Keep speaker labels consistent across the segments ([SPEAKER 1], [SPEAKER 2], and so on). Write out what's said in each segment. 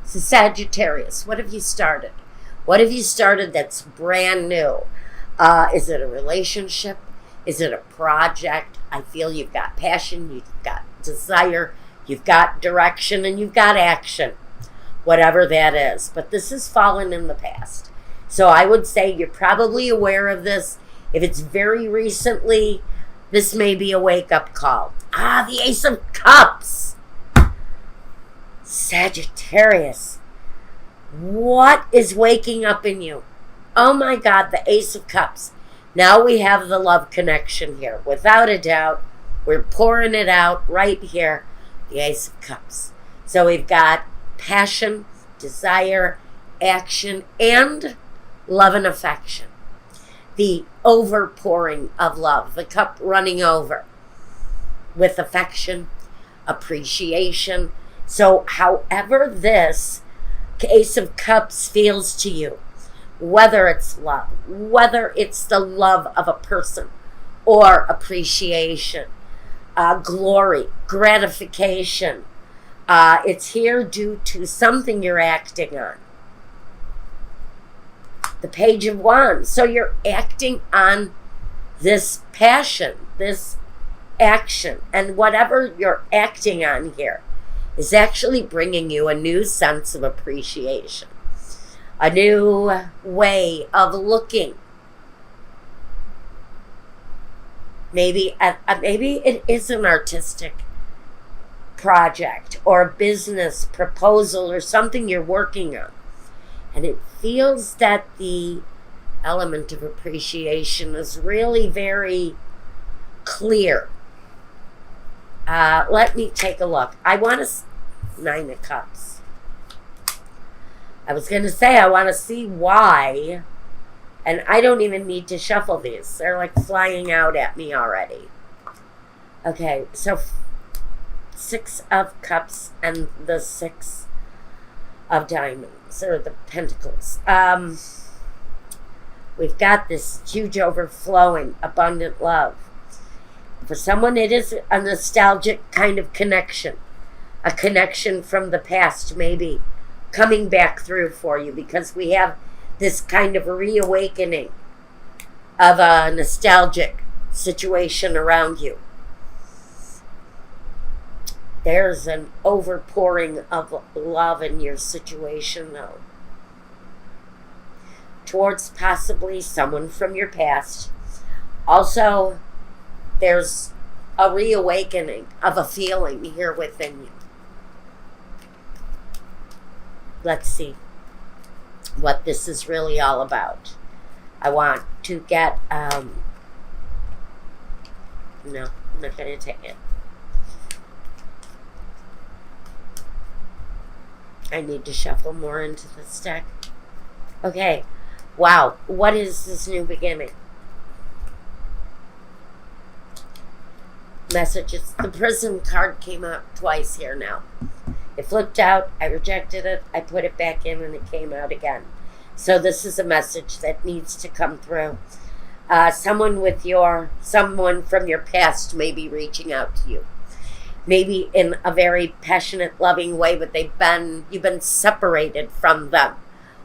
[SPEAKER 1] So Sagittarius, what have you started? What have you started that's brand new? Is it a relationship? Is it a project? I feel you've got passion, you've got desire, you've got direction, and you've got action, whatever that is. But this has fallen in the past. So I would say you're probably aware of this. If it's very recently, this may be a wake-up call. The Ace of Cups. Sagittarius. What is waking up in you? Oh my God, the Ace of Cups. Now we have the love connection here. Without a doubt, we're pouring it out right here. The Ace of Cups. So we've got passion, desire, action, and love and affection. The overpouring of love, the cup running over with affection, appreciation. So however this Ace of Cups feels to you, whether it's love, whether it's the love of a person or appreciation, glory, gratification, it's here due to something you're acting on. The Page of Wands. So you're acting on this passion, this action, and whatever you're acting on here is actually bringing you a new sense of appreciation, a new way of looking. Maybe it is an artistic project or a business proposal or something you're working on. And it feels that the element of appreciation is really very clear. Let me take a look. I want to... 9 of Cups. I was going to say I want to see why. And I don't even need to shuffle these. They're like flying out at me already. Okay, so 6 of Cups and the 6 of Diamonds, or the Pentacles. We've got this huge overflowing, abundant love. For someone, it is a nostalgic kind of connection. A connection from the past, maybe, coming back through for you, because we have this kind of reawakening of a nostalgic situation around you. There's an overpouring of love in your situation, though, towards possibly someone from your past. Also, there's a reawakening of a feeling here within you. Let's see what this is really all about. I want to get, no, I'm not going to take it. I need to shuffle more into this deck. Okay. Wow. What is this new beginning? Messages. The Prison card came out twice here now. It flipped out. I rejected it. I put it back in and it came out again. So this is a message that needs to come through. Someone from your past may be reaching out to you. Maybe in a very passionate, loving way, but you've been separated from them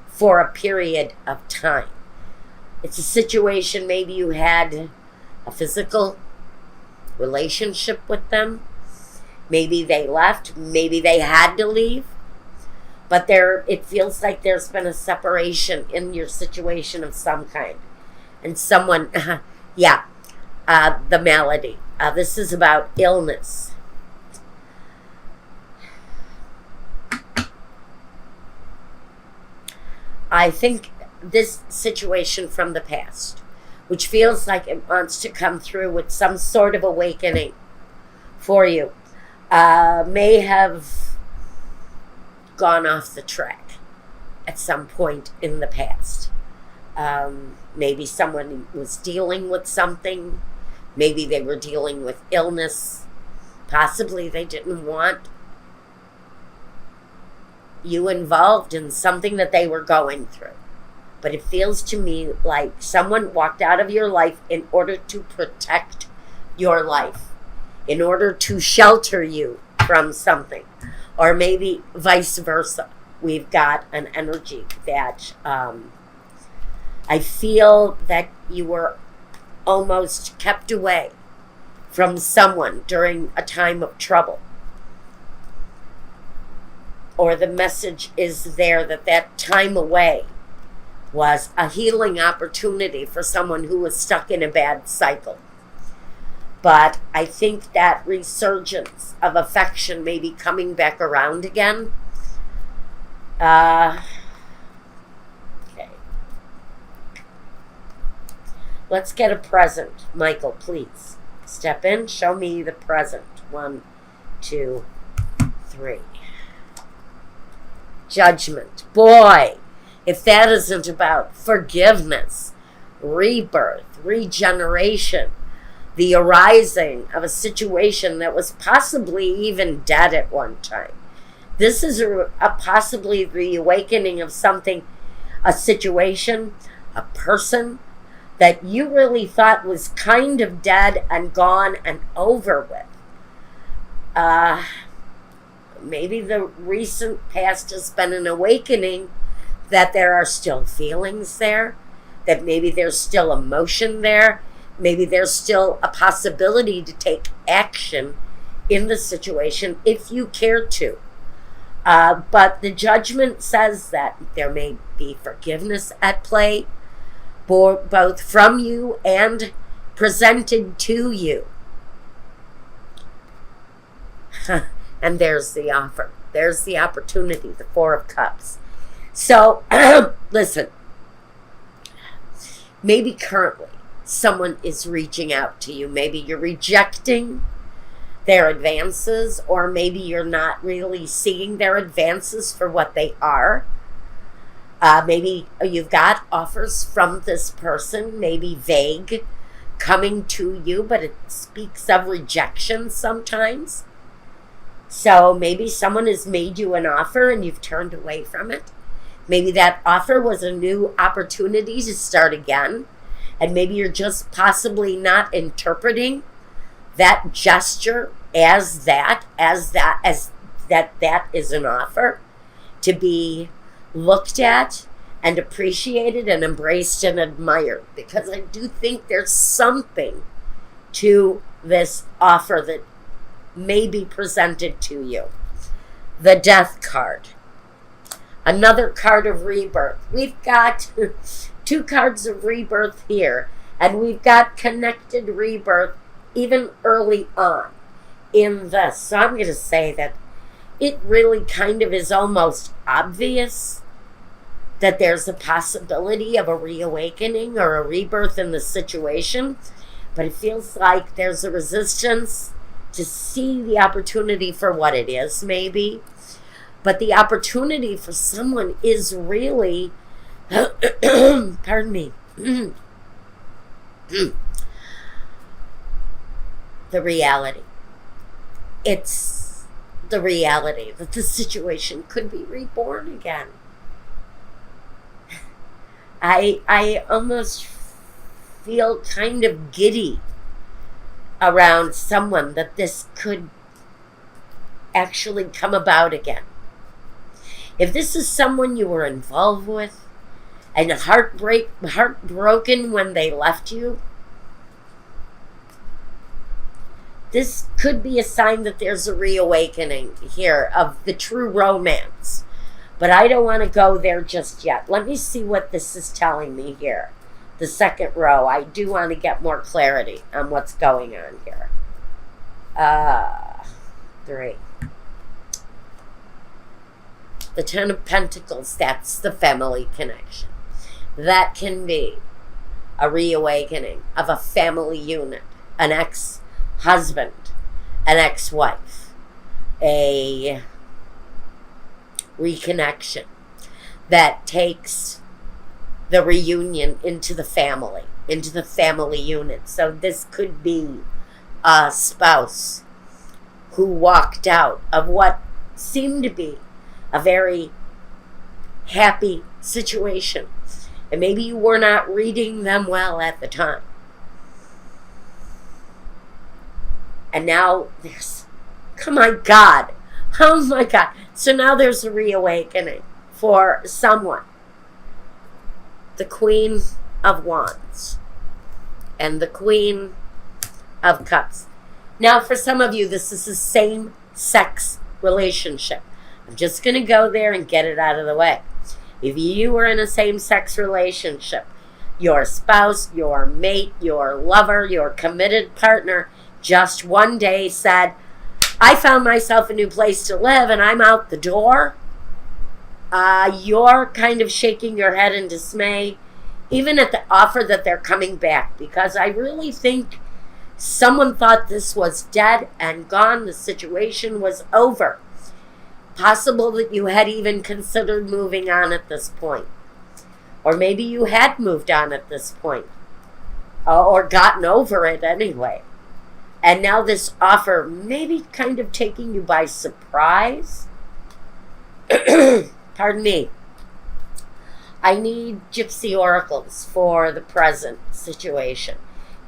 [SPEAKER 1] for a period of time. It's a situation, maybe you had a physical relationship with them. Maybe they left, maybe they had to leave. But it feels like there's been a separation in your situation of some kind. And someone, the malady. This is about illness. I think this situation from the past, which feels like it wants to come through with some sort of awakening for you, may have gone off the track at some point in the past. Maybe someone was dealing with something. Maybe they were dealing with illness. Possibly they didn't want you involved in something that they were going through. But it feels to me like someone walked out of your life in order to protect your life, in order to shelter you from something, or maybe vice versa. we've got an energy that I feel that you were almost kept away from someone during a time of trouble. Or the message is there that that time away was a healing opportunity for someone who was stuck in a bad cycle. But I think that resurgence of affection may be coming back around again. Okay. Let's get a present. Michael, please. Step in. Show me the present. 1, 2, 3. Judgment. Boy, if that isn't about forgiveness, rebirth, regeneration, the arising of a situation that was possibly even dead at one time. This is a possibly the awakening of something, a situation, a person that you really thought was kind of dead and gone and over with. Maybe the recent past has been an awakening that there are still feelings there, that maybe there's still emotion there, maybe there's still a possibility to take action in the situation if you care to. But the judgment says that there may be forgiveness at play, both from you and presented to you. And there's the offer. There's the opportunity, the 4 of Cups. So, listen, maybe currently someone is reaching out to you. Maybe you're rejecting their advances, or maybe you're not really seeing their advances for what they are. Maybe you've got offers from this person, maybe vague, coming to you, but it speaks of rejection sometimes. So maybe someone has made you an offer and you've turned away from it. Maybe that offer was a new opportunity to start again. And maybe you're just possibly not interpreting that gesture as that is an offer to be looked at and appreciated and embraced and admired. Because I do think there's something to this offer that may be presented to you. The Death card. Another card of rebirth. We've got 2 cards of rebirth here, and we've got connected rebirth even early on in this. So I'm going to say that it really kind of is almost obvious that there's a possibility of a reawakening or a rebirth in the situation, but it feels like there's a resistance to see the opportunity for what it is, maybe. But the opportunity for someone is really, pardon me, the reality. It's the reality that the situation could be reborn again. I almost feel kind of giddy around someone that this could actually come about again. If this is someone you were involved with and heartbroken when they left you, this could be a sign that there's a reawakening here of the true romance. But I don't want to go there just yet. Let me see what this is telling me here. The second row. I do want to get more clarity on what's going on here. 3. The 10 of Pentacles, that's the family connection. That can be a reawakening of a family unit, an ex-husband, an ex-wife, a reconnection that takes the reunion into the family unit. So this could be a spouse who walked out of what seemed to be a very happy situation. And maybe you were not reading them well at the time. And now there's, oh my God. So now there's a reawakening. for someone, the Queen of Wands and the Queen of Cups. Now, for some of you, this is the same sex relationship. I'm just going to go there and get it out of the way. If you were in a same-sex relationship, your spouse, your mate, your lover, your committed partner just one day said, I found myself a new place to live and I'm out the door, you're kind of shaking your head in dismay, even at the offer that they're coming back, because I really think someone thought this was dead and gone, the situation was over. Possible that you had even considered moving on at this point. Or maybe you had moved on at this point. Or gotten over it anyway. And now this offer maybe kind of taking you by surprise. Pardon me. I need gypsy oracles for the present situation.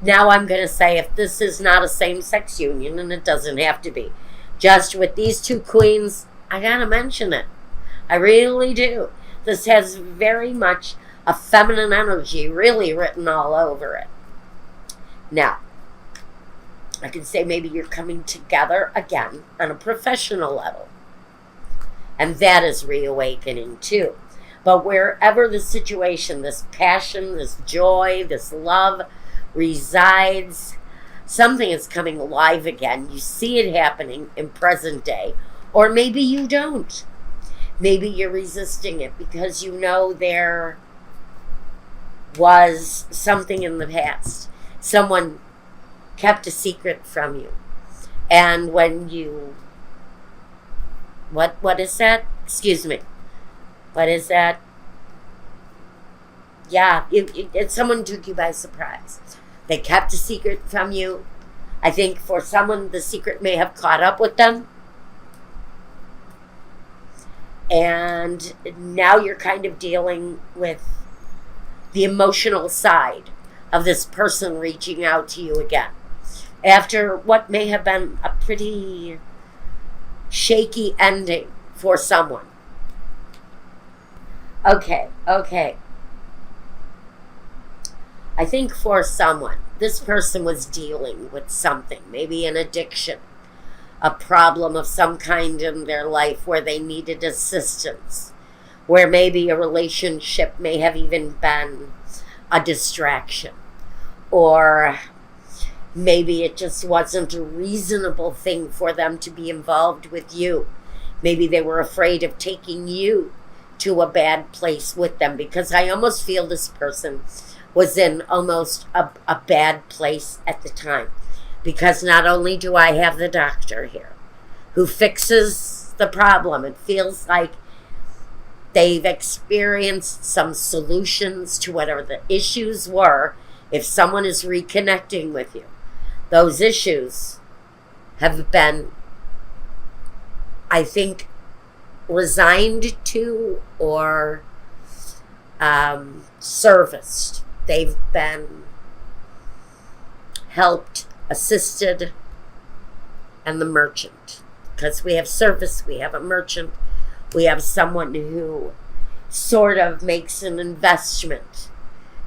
[SPEAKER 1] Now I'm going to say, if this is not a same-sex union, and it doesn't have to be, just with these two queens, I gotta mention it. I really do. This has very much a feminine energy really written all over it. Now, I can say maybe you're coming together again on a professional level. And that is reawakening too. But wherever the situation, this passion, this joy, this love resides, something is coming alive again. You see it happening in present day. Or maybe you don't. Maybe you're resisting it because you know there was something in the past. Someone kept a secret from you. And when you... What is that? Excuse me. What is that? Yeah, someone took you by surprise. They kept a secret from you. I think for someone, the secret may have caught up with them. And now you're kind of dealing with the emotional side of this person reaching out to you again. After what may have been a pretty shaky ending for someone. Okay. I think for someone, this person was dealing with something, maybe an addiction, a problem of some kind in their life where they needed assistance, where maybe a relationship may have even been a distraction, or maybe it just wasn't a reasonable thing for them to be involved with you. Maybe they were afraid of taking you to a bad place with them, because I almost feel this person was in almost a bad place at the time. Because not only do I have the doctor here who fixes the problem, it feels like they've experienced some solutions to whatever the issues were. If someone is reconnecting with you, those issues have been, I think, resigned to or serviced. They've been helped, assisted, and the merchant. Because we have service, we have a merchant, we have someone who sort of makes an investment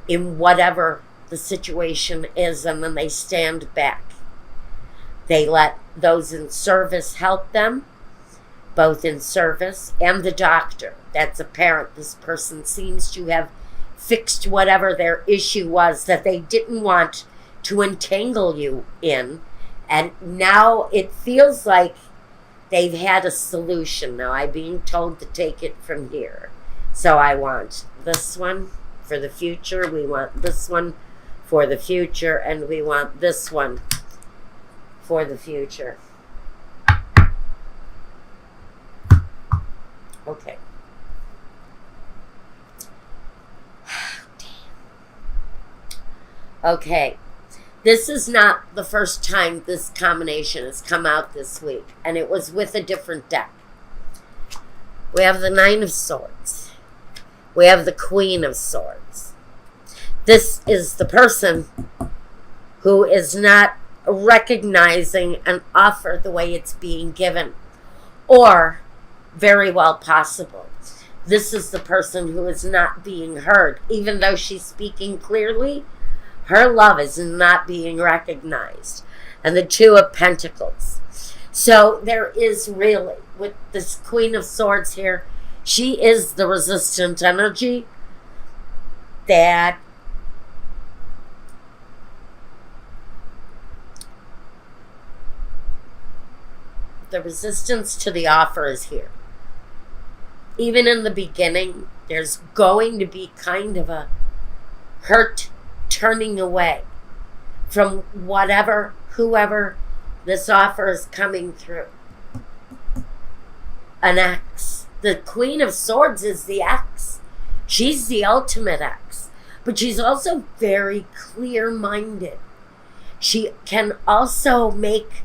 [SPEAKER 1] in whatever the situation is, and then they stand back. They let those in service help them, both in service and the doctor. That's apparent. This person seems to have fixed whatever their issue was that they didn't want to entangle you in. And now it feels like they've had a solution. Now I'm being told to take it from here. So I want this one for the future. We want this one for the future. And we want this one for the future. Okay. Okay. This is not the first time this combination has come out this week, and it was with a different deck. We have the Nine of Swords. We have the Queen of Swords. This is the person who is not recognizing an offer the way it's being given, or very well possible this is the person who is not being heard. Even though she's speaking clearly, her love is not being recognized. And the Two of Pentacles. So there is really, with this Queen of Swords here, she is the resistant energy that the resistance to the offer is here. Even in the beginning, there's going to be kind of a hurt turning away from whoever this offer is coming through. An ex. The Queen of Swords is the ex. She's the ultimate ex. But she's also very clear-minded. She can also make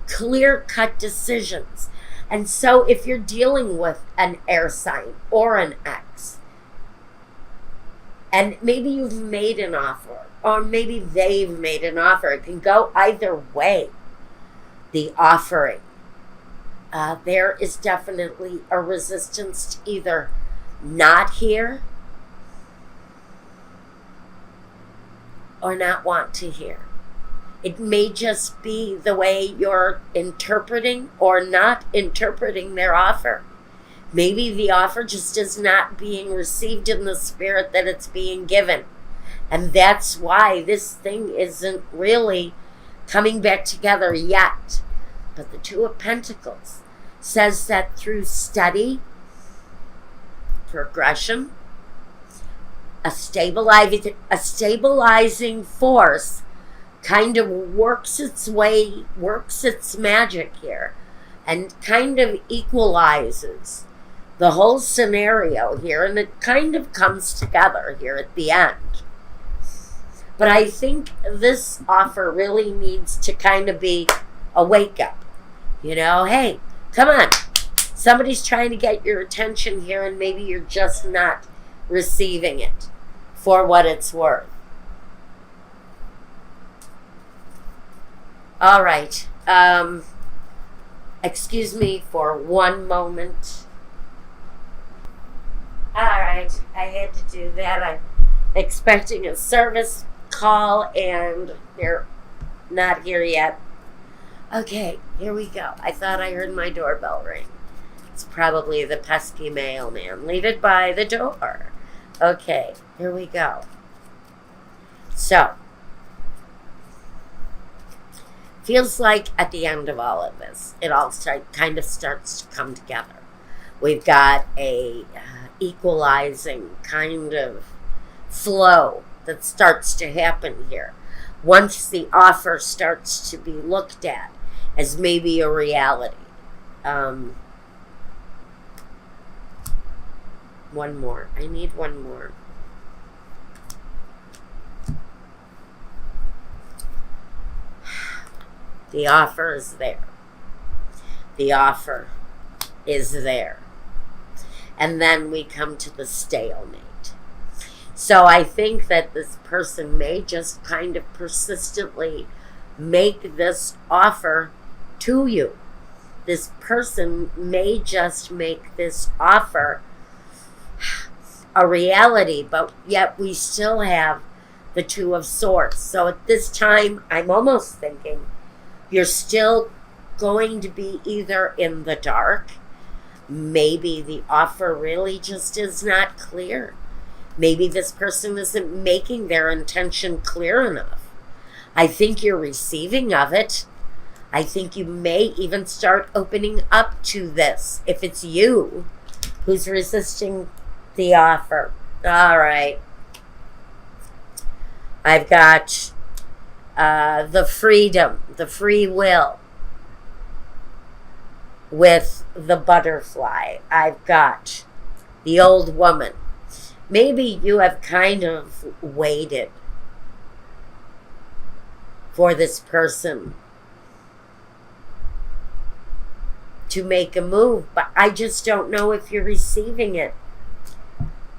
[SPEAKER 1] clear-cut decisions. And so if you're dealing with an air sign or an ex, and maybe you've made an offer, or maybe they've made an offer, it can go either way, the offering. There is definitely a resistance to either not hear or not want to hear. It may just be the way you're interpreting or not interpreting their offer. Maybe the offer just is not being received in the spirit that it's being given. And that's why this thing isn't really coming back together yet. But the Two of Pentacles says that through study, progression, a stabilizing force kind of works its magic here and kind of equalizes the whole scenario here, and it kind of comes together here at the end. But I think this offer really needs to kind of be a wake up. You know, hey, come on. Somebody's trying to get your attention here, and maybe you're just not receiving it for what it's worth. All right. Excuse me for one moment. All right. I had to do that. I'm expecting a service call, and they're not here yet. Okay, here we go. I thought I heard my doorbell ring. It's probably the pesky mailman. Leave it by the door. Okay, here we go. So, feels like at the end of all of this, it all kind of starts to come together. We've got a equalizing kind of flow that starts to happen here. Once the offer starts to be looked at as maybe a reality. One more. I need one more. The offer is there. The offer is there. And then we come to the stalemate. So I think that this person may just kind of persistently make this offer to you. This person may just make this offer a reality, but yet we still have the Two of Swords. So at this time, I'm almost thinking you're still going to be either in the dark. Maybe the offer really just is not clear. Maybe this person isn't making their intention clear enough. I think you're receiving of it. I think you may even start opening up to this if it's you who's resisting the offer. All right. I've got the freedom, the free will with the butterfly. I've got the old woman. Maybe you have kind of waited for this person to make a move, but I just don't know if you're receiving it.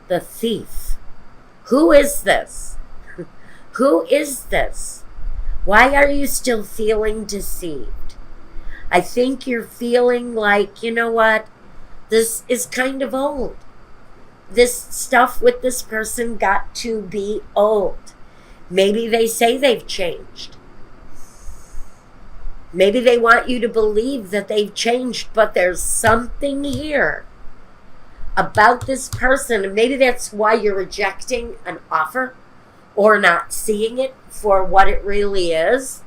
[SPEAKER 1] The thief. Who is this? Who is this? Why are you still feeling deceived? I think you're feeling like, you know what? This is kind of old. this stuff with this person got to be old. Maybe they say they've changed. Maybe they want you to believe that they've changed, but there's something here about this person, and maybe that's why you're rejecting an offer or not seeing it for what it really is.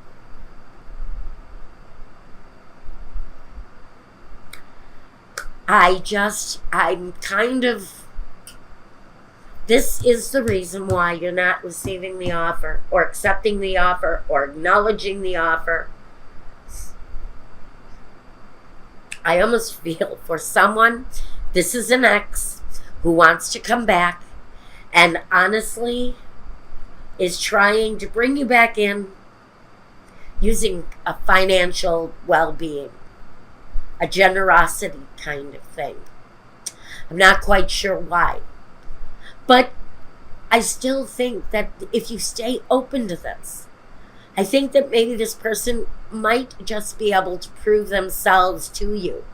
[SPEAKER 1] I'm kind of, this is the reason why you're not receiving the offer or accepting the offer or acknowledging the offer. I almost feel for someone, this is an ex who wants to come back and honestly is trying to bring you back in using a financial well-being, a generosity kind of thing. I'm not quite sure why. But I still think that if you stay open to this, I think that maybe this person might just be able to prove themselves to you.